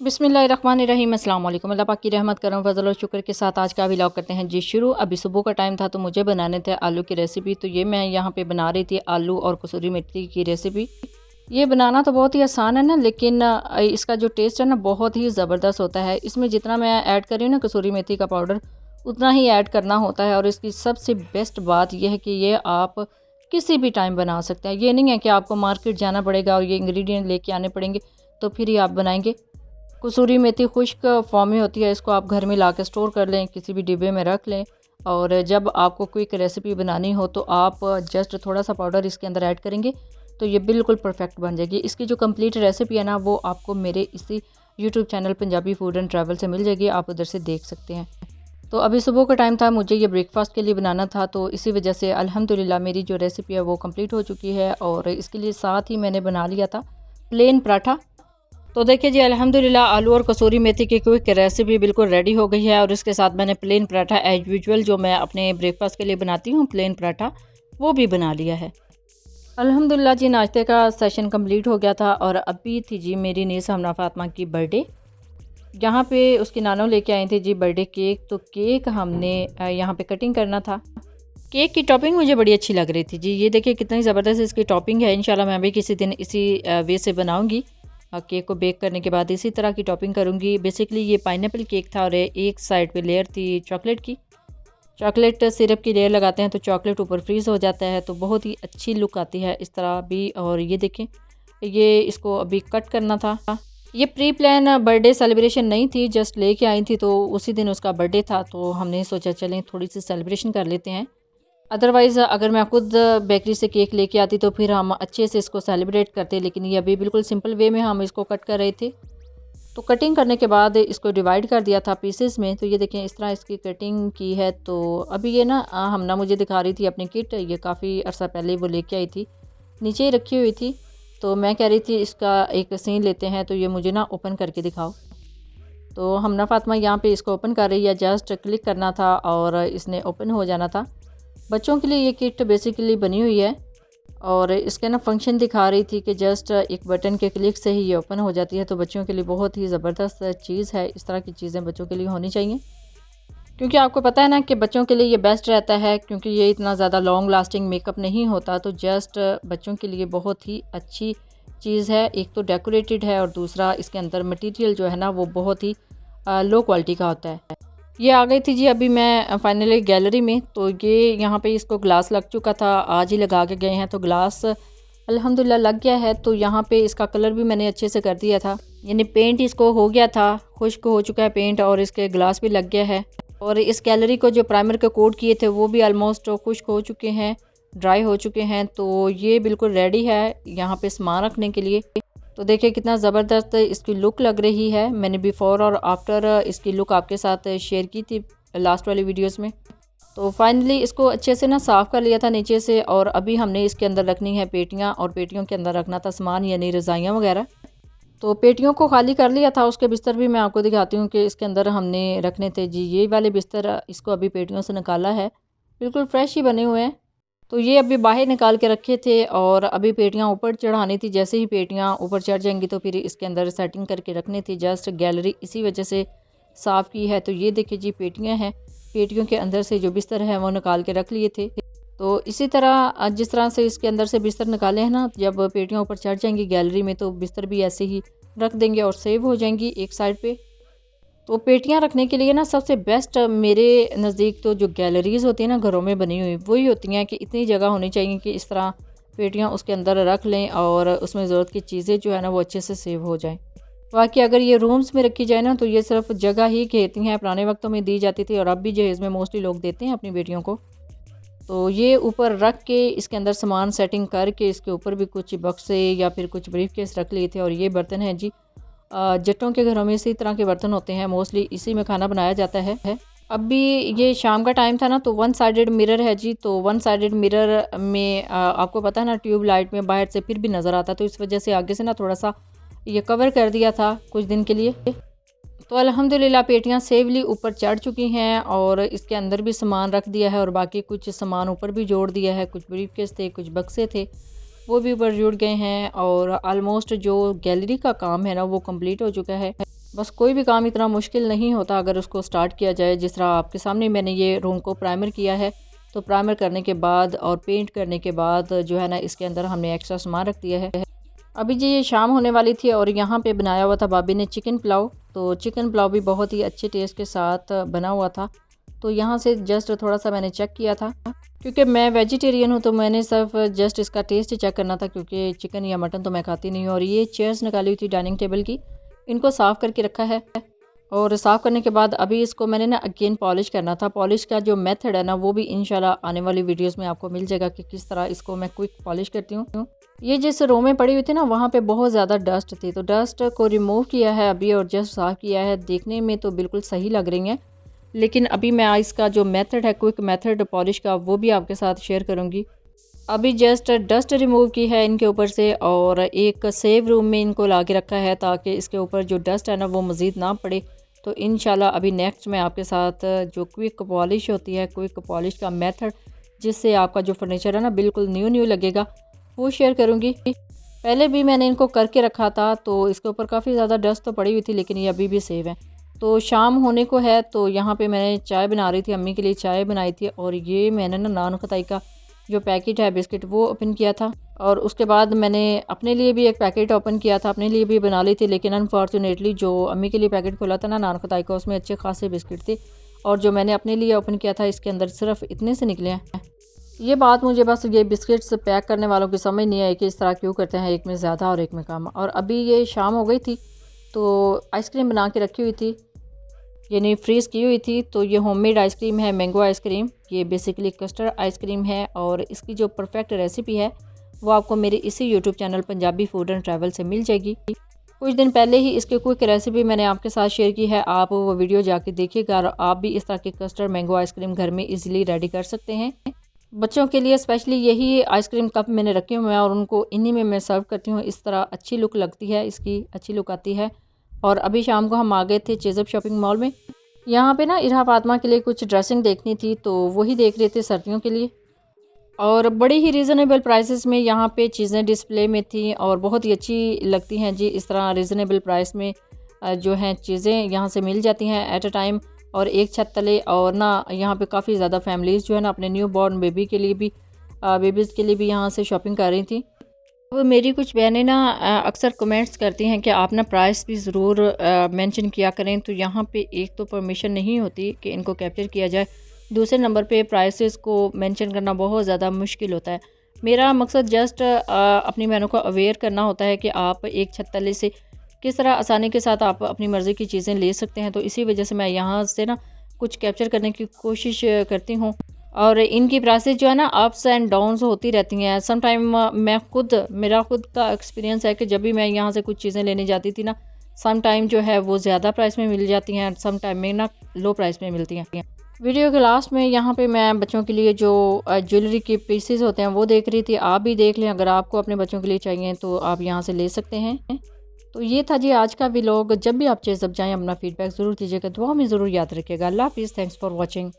बिस्मिल्लाहिर्रहमानिर्रहीम, अस्सलाम वालेकुम। अल्लाह पाक की रहमत करम फजल और शुक्र के साथ आज का व्लॉग करते हैं जी शुरू। अभी सुबह का टाइम था तो मुझे बनाने थे आलू की रेसिपी। तो ये मैं यहाँ पे बना रही थी आलू और कसूरी मेथी की रेसिपी। ये बनाना तो बहुत ही आसान है ना, लेकिन इसका जो टेस्ट है ना बहुत ही ज़बरदस्त होता है। इसमें जितना मैं ऐड कर रही हूँ ना कसूरी मेथी का पाउडर, उतना ही ऐड करना होता है। और इसकी सबसे बेस्ट बात यह है कि ये आप किसी भी टाइम बना सकते हैं। ये नहीं है कि आपको मार्केट जाना पड़ेगा और ये इंग्रेडिएंट लेके आने पड़ेंगे तो फिर ही आप बनाएंगे। कसूरी मेथी खुश्क फॉर्म में होती है, इसको आप घर में ला के स्टोर कर लें, किसी भी डिब्बे में रख लें। और जब आपको क्विक रेसिपी बनानी हो तो आप जस्ट थोड़ा सा पाउडर इसके अंदर ऐड करेंगे तो ये बिल्कुल परफेक्ट बन जाएगी। इसकी जो कंप्लीट रेसिपी है ना वो आपको मेरे इसी YouTube channel Punjabi food and travel से मिल जाएगी, आप उधर से देख सकते हैं। तो अभी सुबह का टाइम था, मुझे ये ब्रेकफास्ट के लिए बनाना था, तो इसी वजह से अल्हम्दुलिल्लाह मेरी जो रेसिपी है वो कंप्लीट हो चुकी है। और इसके लिए साथ ही मैंने बना लिया था प्लेन पराठा। तो देखिए जी, अल्हम्दुलिल्लाह आलू और कसूरी मेथी की क्विक रेसिपी बिल्कुल रेडी हो गई है। और इसके साथ मैंने प्लेन पराठा एज यूजुअल जो मैं अपने ब्रेकफास्ट के लिए बनाती हूँ प्लेन पराठा, वो भी बना लिया है। अल्हम्दुलिल्लाह जी, नाश्ते का सेशन कंप्लीट हो गया था। और अभी थी जी मेरी नीस हमना फातिमा की बर्थडे। यहाँ पे उसकी नानो लेके आई थी जी बर्थडे केक। तो केक हमने यहाँ पे कटिंग करना था। केक की टॉपिंग मुझे बड़ी अच्छी लग रही थी जी। ये देखिए कितनी ज़बरदस्त इसकी टॉपिंग है। इंशाल्लाह मैं भी किसी दिन इसी वे से बनाऊँगी। केक को बेक करने के बाद इसी तरह की टॉपिंग करूँगी। बेसिकली ये पाइनएप्पल केक था और एक साइड पे लेयर थी चॉकलेट की। चॉकलेट सिरप की लेयर लगाते हैं तो चॉकलेट ऊपर फ्रीज़ हो जाता है, तो बहुत ही अच्छी लुक आती है इस तरह भी। और ये देखें, ये इसको अभी कट करना था। ये प्री प्लान बर्थडे सेलिब्रेशन नहीं थी, जस्ट लेके आई थी। तो उसी दिन उसका बर्थडे था तो हमने सोचा चलें थोड़ी सी सेलिब्रेशन कर लेते हैं। अदरवाइज़ अगर मैं खुद बेकरी से केक लेके आती तो फिर हम अच्छे से इसको सेलिब्रेट करते, लेकिन ये अभी बिल्कुल सिंपल वे में हम इसको कट कर रहे थे। तो कटिंग करने के बाद इसको डिवाइड कर दिया था पीसेस में। तो ये देखें इस तरह इसकी कटिंग की है। तो अभी ये ना हमना मुझे दिखा रही थी अपनी किट, ये काफ़ी अर्सा पहले वो लेके आई थी, नीचे ही रखी हुई थी। तो मैं कह रही थी इसका एक सीन लेते हैं, तो ये मुझे ना ओपन करके दिखाओ। तो हमना फातिमा यहाँ पे इसको ओपन कर रही है, जस्ट क्लिक करना था और इसने ओपन हो जाना था। बच्चों के लिए ये किट बेसिकली बनी हुई है। और इसके ना फंक्शन दिखा रही थी कि जस्ट एक बटन के क्लिक से ही ये ओपन हो जाती है। तो बच्चों के लिए बहुत ही ज़बरदस्त चीज़ है। इस तरह की चीज़ें बच्चों के लिए होनी चाहिए, क्योंकि आपको पता है ना कि बच्चों के लिए ये बेस्ट रहता है, क्योंकि ये इतना ज़्यादा लॉन्ग लास्टिंग मेकअप नहीं होता। तो जस्ट बच्चों के लिए बहुत ही अच्छी चीज़ है। एक तो डेकोरेटेड है और दूसरा इसके अंदर मटेरियल जो है ना वो बहुत ही लो क्वालिटी का होता है। ये आ गई थी जी अभी मैं फाइनली गैलरी में। तो ये यहाँ पे इसको ग्लास लग चुका था, आज ही लगा के गए हैं तो ग्लास अल्हम्दुलिल्लाह लग गया है। तो यहाँ पे इसका कलर भी मैंने अच्छे से कर दिया था, यानी पेंट इसको हो गया था, खुश्क हो चुका है पेंट और इसके ग्लास भी लग गया है। और इस गैलरी को जो प्राइमर के कोट किए थे वो भी ऑलमोस्ट खुश्क हो चुके हैं, ड्राई हो चुके हैं। तो ये बिल्कुल रेडी है यहाँ पे सामान रखने के लिए। तो देखिए कितना ज़बरदस्त इसकी लुक लग रही है। मैंने बिफ़ोर और आफ्टर इसकी लुक आपके साथ शेयर की थी लास्ट वाली वीडियोस में। तो फाइनली इसको अच्छे से ना साफ़ कर लिया था नीचे से। और अभी हमने इसके अंदर रखनी है पेटियाँ, और पेटियों के अंदर रखना था सामान, यानी रज़ाइयाँ वगैरह। तो पेटियों को खाली कर लिया था। उसके बिस्तर भी मैं आपको दिखाती हूँ कि इसके अंदर हमने रखने थे जी ये वाले बिस्तर। इसको अभी पेटियों से निकाला है, बिल्कुल फ्रेश ही बने हुए हैं। तो ये अभी बाहर निकाल के रखे थे और अभी पेटियाँ ऊपर चढ़ानी थी। जैसे ही पेटियाँ ऊपर चढ़ जाएंगी तो फिर इसके अंदर सेटिंग करके रखनी थी। जस्ट गैलरी इसी वजह से साफ़ की है। तो ये देखिए जी पेटियाँ हैं, पेटियों के अंदर से जो बिस्तर है वो निकाल के रख लिए थे। तो इसी तरह जिस तरह से इसके अंदर से बिस्तर निकाले हैं ना, जब पेटियाँ ऊपर चढ़ जाएंगी गैलरी में तो बिस्तर भी ऐसे ही रख देंगे और सेव हो जाएंगी एक साइड पे। तो पेटियाँ रखने के लिए ना सबसे बेस्ट मेरे नज़दीक तो जो गैलरीज़ होती हैं ना घरों में बनी हुई, वही होती हैं कि इतनी जगह होनी चाहिए कि इस तरह पेटियाँ उसके अंदर रख लें और उसमें ज़रूरत की चीज़ें जो है ना वो अच्छे से सेव हो जाएं। बाकी अगर ये रूम्स में रखी जाए ना तो ये सिर्फ जगह ही घेरती हैं। पुराने वक्तों में दी जाती थी और अब भी जहेज़ में मोस्टली लोग देते हैं अपनी बेटियों को। तो ये ऊपर रख के इसके अंदर सामान सेटिंग करके इसके ऊपर भी कुछ बक्से या फिर कुछ ब्रीफ केस रख लिए थे। और ये बर्तन है जी, जट्टों के घरों में इसी तरह के बर्तन होते हैं, मोस्टली इसी में खाना बनाया जाता है। अब भी ये शाम का टाइम था ना, तो वन साइडेड मिरर है जी। तो वन साइडेड मिरर में आपको पता है ना ट्यूब लाइट में बाहर से फिर भी नज़र आता, तो इस वजह से आगे से ना थोड़ा सा ये कवर कर दिया था कुछ दिन के लिए। तो अल्हम्दुलिल्लाह पेटियाँ सेवली ऊपर चढ़ चुकी हैं और इसके अंदर भी सामान रख दिया है और बाकी कुछ सामान ऊपर भी जोड़ दिया है। कुछ ब्रीफकेस थे, कुछ बक्से थे, वो भी ऊपर जुड़ गए हैं। और आलमोस्ट जो गैलरी का काम है ना वो कंप्लीट हो चुका है। बस कोई भी काम इतना मुश्किल नहीं होता अगर उसको स्टार्ट किया जाए। जिस तरह आपके सामने मैंने ये रूम को प्राइमर किया है, तो प्राइमर करने के बाद और पेंट करने के बाद जो है ना, इसके अंदर हमने एक्स्ट्रा सामान रख दिया है। अभी जी ये शाम होने वाली थी और यहाँ पे बनाया हुआ था भाभी ने चिकन पुलाव। तो चिकन पुलाव भी बहुत ही अच्छे टेस्ट के साथ बना हुआ था। तो यहाँ से जस्ट थोड़ा सा मैंने चेक किया था, क्योंकि मैं वेजिटेरियन हूँ, तो मैंने सिर्फ जस्ट इसका टेस्ट चेक करना था, क्योंकि चिकन या मटन तो मैं खाती नहीं हूँ। और ये चेयर्स निकाली हुई थी डाइनिंग टेबल की, इनको साफ़ करके रखा है। और साफ़ करने के बाद अभी इसको मैंने ना अगेन पॉलिश करना था। पॉलिश का जो मेथड है ना, वो भी इंशाल्लाह आने वाली वीडियोस में आपको मिल जाएगा कि किस तरह इसको मैं क्विक पॉलिश करती हूँ। ये जिस रो में पड़ी हुई थी ना, वहाँ पे बहुत ज़्यादा डस्ट थी, तो डस्ट को रिमूव किया है अभी और जस्ट साफ़ किया है। देखने में तो बिल्कुल सही लग रही हैं, लेकिन अभी मैं इसका जो मेथड है, क्विक मेथड पॉलिश का, वो भी आपके साथ शेयर करूँगी। अभी जस्ट डस्ट रिमूव की है इनके ऊपर से और एक सेव रूम में इनको ला के रखा है, ताकि इसके ऊपर जो डस्ट है ना, वो मज़ीद ना पड़े। तो इंशाल्लाह अभी नेक्स्ट मैं आपके साथ जो क्विक पॉलिश होती है, क्विक पॉलिश का मेथड, जिससे आपका जो फर्नीचर है ना बिल्कुल न्यू न्यू लगेगा, वो शेयर करूँगी। पहले भी मैंने इनको करके रखा था, तो इसके ऊपर काफ़ी ज़्यादा डस्ट तो पड़ी हुई थी, लेकिन ये अभी भी सेव है। तो शाम होने को है, तो यहाँ पे मैंने चाय बना रही थी, अम्मी के लिए चाय बनाई थी। और ये मैंने ना नान खताई का जो पैकेट है बिस्किट, वो ओपन किया था। और उसके बाद मैंने अपने लिए भी एक पैकेट ओपन किया था, अपने लिए भी बना ली थी। लेकिन अनफॉर्चुनेटली जो अम्मी के लिए पैकेट खोला था ना नान खताई का, उसमें अच्छे खासे बिस्किट थे, और जो मैंने अपने लिए ओपन किया था, इसके अंदर सिर्फ इतने से निकले हैं। ये बात मुझे बस ये बिस्किट्स पैक करने वालों की समझ नहीं आई कि इस तरह क्यों करते हैं, एक में ज़्यादा और एक में कम। और अभी ये शाम हो गई थी, तो आइसक्रीम बना के रखी हुई थी, यानी फ्रीज़ की हुई थी। तो ये होममेड आइसक्रीम है, मैंगो आइसक्रीम। ये बेसिकली कस्टर्ड आइसक्रीम है, और इसकी जो परफेक्ट रेसिपी है वो आपको मेरे इसी YouTube channel Punjabi food and travel से मिल जाएगी। कुछ दिन पहले ही इसकी क्विक रेसिपी मैंने आपके साथ शेयर की है, आप वो वीडियो जाके देखिएगा और आप भी इस तरह की कस्टर्ड मैंगो आइसक्रीम घर में ईजिली रेडी कर सकते हैं। बच्चों के लिए स्पेशली यही आइसक्रीम कप मैंने रखे हुए हैं और उनको इन्हीं में मैं सर्व करती हूँ। इस तरह अच्छी लुक लगती है, इसकी अच्छी लुक आती है। और अभी शाम को हम आ गए थे चेज़अप शॉपिंग मॉल में। यहाँ पे ना इरहा फातिमा के लिए कुछ ड्रेसिंग देखनी थी, तो वही देख रहे थे सर्दियों के लिए। और बड़ी ही रीज़नेबल प्राइसेस में यहाँ पे चीज़ें डिस्प्ले में थी और बहुत ही अच्छी लगती हैं जी। इस तरह रीज़नेबल प्राइस में जो हैं चीज़ें यहाँ से मिल जाती हैं एट अ टाइम और एक छत तले। और ना यहाँ पे काफ़ी ज़्यादा फैमिलीज़ जो है ना अपने न्यू बॉर्न बेबी के लिए भी बेबीज़ के लिए भी यहाँ से शॉपिंग कर रही थी। वो मेरी कुछ बहनें ना अक्सर कमेंट्स करती हैं कि आप ना प्राइस भी ज़रूर मेंशन किया करें। तो यहाँ पे एक तो परमिशन नहीं होती कि इनको कैप्चर किया जाए, दूसरे नंबर पे प्राइसेस को मेंशन करना बहुत ज़्यादा मुश्किल होता है। मेरा मकसद जस्ट अपनी बहनों को अवेयर करना होता है कि आप एक छत तले से किस तरह आसानी के साथ आप अपनी मर्ज़ी की चीज़ें ले सकते हैं। तो इसी वजह से मैं यहाँ से ना कुछ कैप्चर करने की कोशिश करती हूँ। और इनकी प्राइसेस जो है ना अप्स एंड डाउन्स होती रहती हैं। सम टाइम मेरा खुद का एक्सपीरियंस है कि जब भी मैं यहाँ से कुछ चीज़ें लेने जाती थी ना, सम टाइम जो है वो ज़्यादा प्राइस में मिल जाती हैं, सम टाइम में ना लो प्राइस में मिलती हैं। वीडियो के लास्ट में यहाँ पे मैं बच्चों के लिए जो ज्वेलरी के पीसेस होते हैं वो देख रही थी। आप भी देख लें, अगर आपको अपने बच्चों के लिए चाहिए तो आप यहाँ से ले सकते हैं। तो ये था जी आज का व्लॉग। जब भी आप चेज़अप जाएँ अपना फीडबैक ज़रूर दीजिएगा, दुआ में ज़रूर याद रखिएगा। अल्लाह हाफिज़, थैंक्स फॉर वॉचिंग।